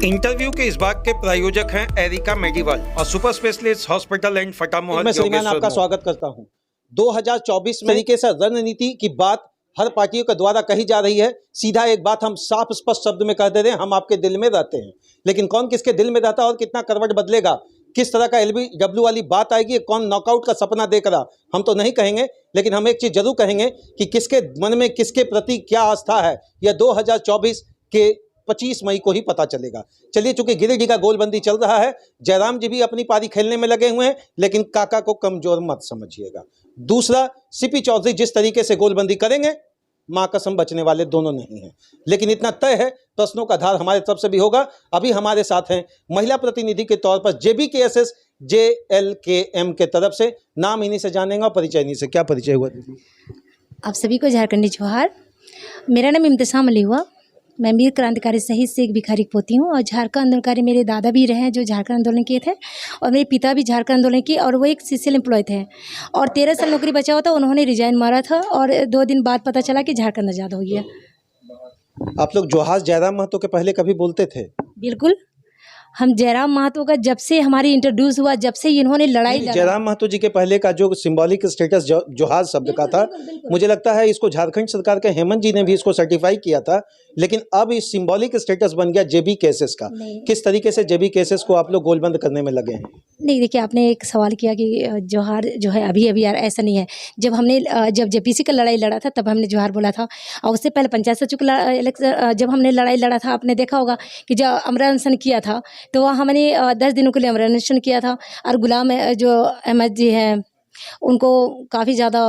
Interview के इस भाग के प्रायोजक हैं एरिका मेडिवल और सुपर स्पेशलिस्ट हॉस्पिटल एंड फटामोहन। मैं श्रीमान आपका स्वागत करता हूं। 2024 में तरीके से रणनीति की बात हर पार्टियों के द्वारा कही जा रही है। सीधा एक बात हम साफ स्पष्ट शब्द में कह दे रहे हैं, हम आपके दिल में रहते हैं, लेकिन कौन किसके दिल में रहता है और कितना करवट बदलेगा, किस तरह का LBW वाली बात आएगी, कौन नॉकआउट का सपना देख रहा, हम तो नहीं कहेंगे, लेकिन हम एक चीज जरूर कहेंगे कि किसके मन में किसके प्रति क्या आस्था है, यह 2024 के 25 मई को ही पता चलेगा। चलिए, चूंकि गिरिडीह का गोलबंदी चल रहा है, जयराम जी भी अपनी पारी खेलने में लगे हुए हैं, लेकिन काका को कमजोर मत समझिएगा। दूसरा, सीपी चौधरी जिस तरीके से गोलबंदी करेंगे, मां कसम बचने वाले दोनों नहीं हैं। लेकिन इतना तय है, प्रश्नों का धार हमारे तरफ से भी होगा। अभी हमारे साथ हैं महिला प्रतिनिधि के तौर पर JBKSS JLKM के तरफ से, नाम इन्हीं से जानेंगे और परिचय इन्हीं से। क्या परिचय हुआ दीदी? आप सभी को झारखंडी जोहार। मेरा नाम इम्तिसाम अली हुआ। मैं वीर क्रांतिकारी शहीद से एक भिखारी पोती हूँ और झारखंड आंदोलनकारी मेरे दादा भी रहे हैं जो झारखंड आंदोलन किए थे, और मेरे पिता भी झारखंड आंदोलन किए और वो एक CCL एम्प्लॉय थे और 13 साल नौकरी बचा हुआ था। उन्होंने रिजाइन मारा था और 2 दिन बाद पता चला कि झारखंड आज़ाद हो गया। आप लोग जोहार जयराम महतो के पहले कभी बोलते थे? बिल्कुल, हम जयराम महतो का जब से हमारी इंट्रोड्यूस हुआ, जब से इन्होंने लड़ाई जयराम महतो जी के पहले का जो सिंबॉलिक स्टेटस जोहार शब्द का था, मुझे लगता है इसको झारखंड सरकार के हेमंत जी ने भी इसको सर्टिफाई किया था, लेकिन अब इस सिंबॉलिक स्टेटस बन गया JBKSS का। किस तरीके से JBKSS को आप लोग गोलबंद करने में लगे हैं? नहीं, देखिए, आपने एक सवाल किया कि जोहार जो है अभी यार ऐसा नहीं है। जब JPC का लड़ाई लड़ा था तब हमने जोहार बोला था, और उससे पहले पंचायत सचिव का जब हमने लड़ाई लड़ा था, आपने देखा होगा कि जब अमर अनशन किया था तो वह हमने 10 दिनों के लिए अमर अनशन किया था, और गुलाम जो अहमद जी हैं उनको काफ़ी ज़्यादा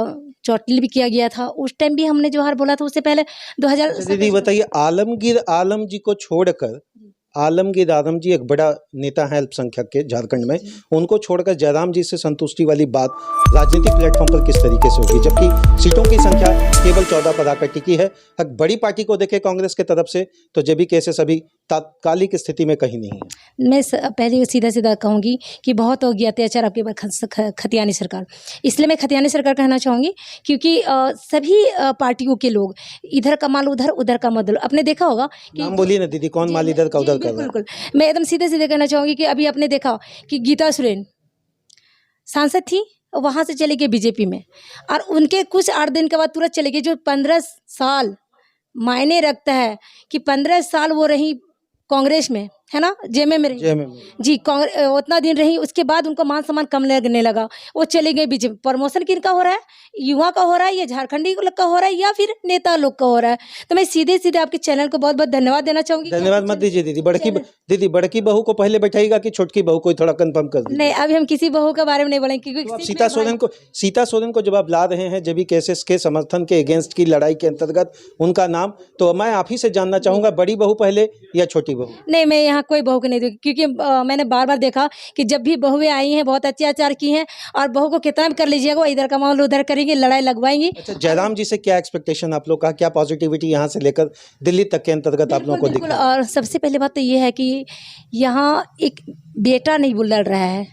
चोटिल भी किया गया था। उस टाइम भी हमने जोहार बोला था। उससे पहले 2000। दीदी बताइए, आलमगीर आलम जी को छोड़कर, आलमगीर आलम जी एक बड़ा नेता है अल्पसंख्यक के झारखंड में, उनको छोड़कर जयराम जी से संतुष्टि वाली बात राजनीतिक प्लेटफॉर्म पर किस तरीके से होगी, जबकि सीटों की संख्या केवल 14 पर आकर टिकी है। बड़ी पार्टी को देखें कांग्रेस के तरफ से, तो JBKSS अभी तात्कालिक स्थिति में कहीं नहीं है। मैं पहले सीधा कहूँगी कि बहुत हो गया अत्याचार आपके ऊपर खतियानी सरकार। इसलिए मैं खतियानी सरकार कहना चाहूँगी क्योंकि सभी पार्टियों के लोग इधर का माल उधर, उधर का मदल। आपने देखा होगा कि, नाम बोलिए ना दीदी, कौन माल इधर का उधर कर रहा है? बिल्कुल, मैं एकदम सीधे कहना चाहूँगी कि अभी आपने देखा कि गीता सुरेन सांसद थी, वहाँ से चली गई BJP में, और उनके कुछ 8 दिन के बाद तुरंत चली गई। जो 15 साल मायने रखता है कि 15 साल वो रही कांग्रेस में, है ना, JMM में रही जी, उतना दिन रही। उसके बाद उनको मान सम्मान कम लगने लगा, वो चले गए BJP। प्रमोशन किनका हो रहा है? युवा का हो रहा है, या झारखंडी लोग का हो रहा है, या फिर नेता लोग का हो रहा है? तो मैं सीधे आपके चैनल को बहुत बहुत धन्यवाद देना चाहूंगी। धन्यवाद मत दीजिए दीदी, बड़की बहू को पहले बैठाइएगा कि छोटकी बहू को थोड़ा कंफर्म कर दीजिए। नहीं, अभी हम किसी बहू के बारे में नहीं बोलेंगे क्योंकि सीता सोरेन को जब आप ला रहे हैं JBKSS के समर्थन के अगेंस्ट की लड़ाई के अंतर्गत, उनका नाम तो मैं आप ही से जानना चाहूंगा, बड़ी बहू पहले या छोटी बहू? नहीं, मैं यहाँ कोई बहू को नहीं दूंगी, क्योंकि मैंने बार देखा कि जब भी बहुएं आई हैं बहुत अत्याचार की हैं, और बहू को कितना भी कर लीजिएगा वो इधर का माहौल उधर करेंगे, लड़ाई लगवाएंगी। अच्छा, जयराम जी से क्या एक्सपेक्टेशन आप लोग का, क्या पॉजिटिविटी यहाँ से लेकर दिल्ली तक के अंतर्गत आप लोगों को दिख रहा है? और सबसे पहले बात तो ये है कि यहाँ एक बेटा नहीं लड़ रहा है,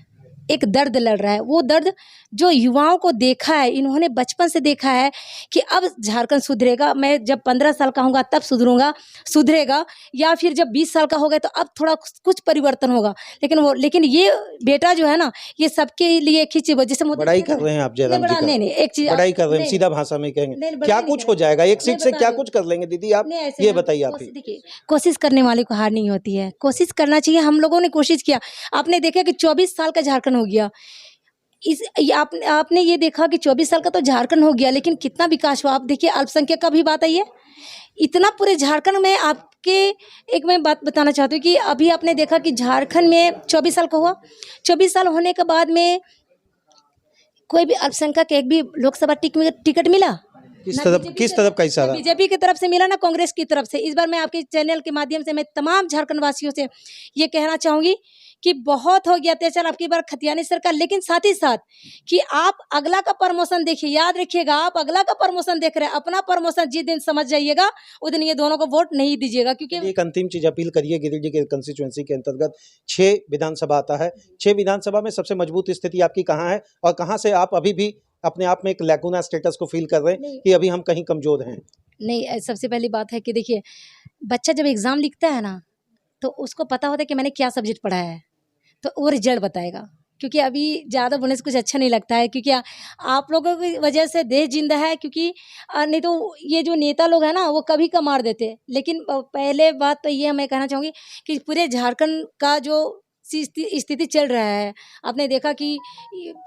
एक दर्द लड़ रहा है। वो दर्द जो युवाओं को देखा है, इन्होंने बचपन से देखा है कि अब झारखंड सुधरेगा, मैं जब 15 साल का होगा तब सुधरेगा, या फिर जब 20 साल का हो गया तो अब थोड़ा कुछ परिवर्तन होगा। लेकिन ये बेटा जो है ना, ये सबके लिए एक ही चीज, जैसे बड़ाई कर रहे हैं आप जयराम जी का? नहीं, एक चीज बड़ाई कर रहे हैं, सीधा भाषा में कहेंगे क्या कुछ हो जाएगा, एक सीट से क्या कुछ कर लेंगे दीदी, आप ये बताइए। आप देखिए, कोशिश करने वाले को हार नहीं होती है, कोशिश करना चाहिए। हम लोगों ने कोशिश किया, आपने देखा कि 24 साल का झारखंड हो गया। आपने ये देखा कि 24 साल का तो झारखंड हो गया, लेकिन कितना विकास हुआ। आप देखिए, अल्पसंख्यक का भी बात आई है, इतना पूरे झारखंड में। आपके एक मैं बात बताना चाहती हूँ कि अभी आपने देखा कि झारखंड में 24 साल का हुआ, 24 साल होने के बाद में कोई भी अल्पसंख्यक एक भी लोकसभा टिकट मिला? किस तरफ का इशारा? BJP की तरफ से मिला ना कांग्रेस की तरफ से। इस बार मैं आपके चैनल के माध्यम से मैं तमाम झारखंड वासियों से ये कहना चाहूंगी कि बहुत हो गया अत्याचार आपकी बार खतियानी सरकार, लेकिन साथ ही साथ कि आप अगला का प्रमोशन देखिए, याद रखिएगा, आप अगला का प्रमोशन देख रहे हैं, अपना प्रमोशन जिस दिन समझ जाइएगा उस दिन ये दोनों को वोट नहीं दीजिएगा। क्योंकि एक अंतिम चीज अपील करिए, गिरिडीह के कंस्टिट्यूएंसी के अंतर्गत 6 विधानसभा आता है, 6 विधानसभा में सबसे मजबूत स्थिति आपकी कहाँ है, और कहाँ से आप अभी भी अपने आप में एक लैकुना स्टेटस को फील कर रहे हैं कि अभी हम कहीं कमजोर हैं? नहीं, सबसे पहली बात है कि देखिए, बच्चा जब एग्जाम लिखता है ना तो उसको पता होता है कि मैंने क्या सब्जेक्ट पढ़ा है, तो वो रिजल्ट बताएगा। क्योंकि अभी ज़्यादा बोलने से कुछ अच्छा नहीं लगता है, क्योंकि आप लोगों की वजह से देश जिंदा है। क्योंकि नहीं तो ये जो नेता लोग हैं ना, वो कभी का मार देते। लेकिन पहले बात तो ये मैं कहना चाहूँगी कि पूरे झारखंड का जो स्थिति चल रहा है, आपने देखा कि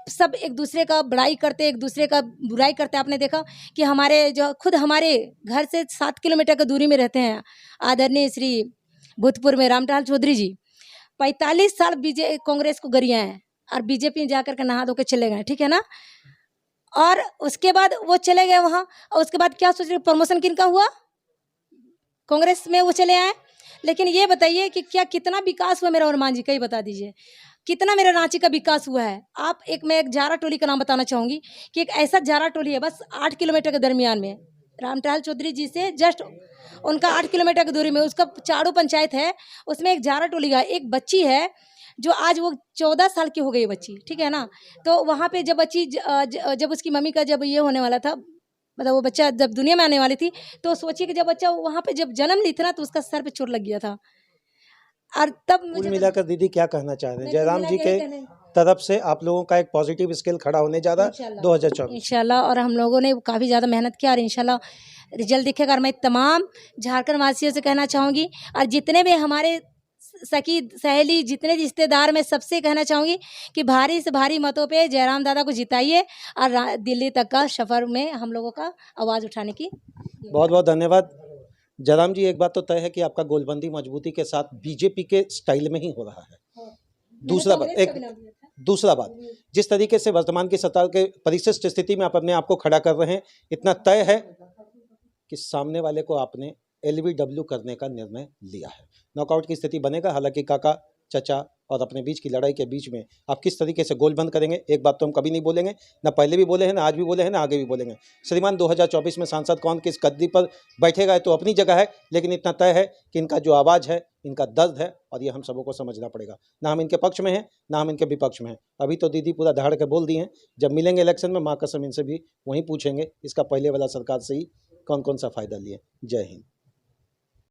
सब एक दूसरे का बड़ाई करते, एक दूसरे का बुराई करते। आपने देखा कि हमारे जो खुद हमारे घर से 7 किलोमीटर की दूरी में रहते हैं आदरणीय श्री भूतपूर्व में रामटाल चौधरी जी, 45 साल कांग्रेस को गरिया है और बीजेपी में जाकर के नहा धो के चले गए, ठीक है ना। और उसके बाद वो चले गए वहाँ, और उसके बाद क्या सोच रहे, प्रमोशन किनका हुआ, कांग्रेस में वो चले आए। लेकिन ये बताइए कि क्या कितना विकास हुआ मेरा, और मान जी कहीं बता दीजिए कितना मेरा रांची का विकास हुआ है। आप मैं एक जारा टोली का नाम बताना चाहूँगी कि एक ऐसा जारा टोली है बस 8 किलोमीटर के दरमियान में, रामटाल चौधरी जी से जस्ट उनका 8 किलोमीटर की दूरी में उसका चारों पंचायत है, उसमें एक जारा टोली का एक बच्ची है जो आज वो 14 साल की हो गई बच्ची, ठीक है ना। तो वहाँ पे जब बच्ची जब उसकी मम्मी का जब ये होने वाला था, मतलब वो बच्चा जब दुनिया में आने वाली थी, तो सोचिए कि जब बच्चा वहाँ पे जब जन्म ली थी ना, तो उसका सर पे चोट लग गया था। और तब कुल मिलाकर दीदी क्या कहना चाह रहे हैं, जयराम जी के तरफ से आप लोगों का एक पॉजिटिव स्केल खड़ा होने जा रहा है 2024 इंशाल्लाह। और हम लोगों ने काफ़ी ज़्यादा मेहनत किया और इंशाल्लाह रिजल्ट दिखेगा। और मैं तमाम झारखंड वासियों से कहना चाहूँगी, और जितने भी हमारे सखी सहेली जितने रिश्तेदार, मैं सबसे कहना चाहूँगी कि भारी से भारी मतों पे जयराम दादा को जिताइए और दिल्ली तक का सफ़र में हम लोगों का आवाज़ उठाने की। बहुत बहुत धन्यवाद। जयराम जी, एक बात तो तय है कि आपका गोलबंदी मजबूती के साथ बीजेपी के स्टाइल में ही हो रहा है। दूसरा बात, जिस तरीके से वर्तमान की सरकार के परिशिष्ट स्थिति में आप अपने आप को खड़ा कर रहे हैं, इतना तय है कि सामने वाले को आपने LBW करने का निर्णय लिया है। नॉकआउट की स्थिति बनेगा। हालांकि काका चचा और अपने बीच की लड़ाई के बीच में आप किस तरीके से गोलबंद करेंगे, एक बात तो हम कभी नहीं बोलेंगे, ना पहले भी बोले हैं, ना आज भी बोले हैं, ना आगे भी बोलेंगे। श्रीमान 2024 में सांसद कौन किस गद्दी पर बैठेगा तो अपनी जगह है, लेकिन इतना तय है कि इनका जो आवाज़ है, इनका दर्द है, और ये हम सबों को समझना पड़ेगा। ना हम इनके पक्ष में हैं, ना हम इनके विपक्ष में हैं। अभी तो दीदी पूरा दहाड़ के बोल दी हैं, जब मिलेंगे इलेक्शन में माँ कसम इनसे भी वहीं पूछेंगे इसका पहले वाला सरकार से ही कौन कौन सा फ़ायदा लिए। जय हिंद।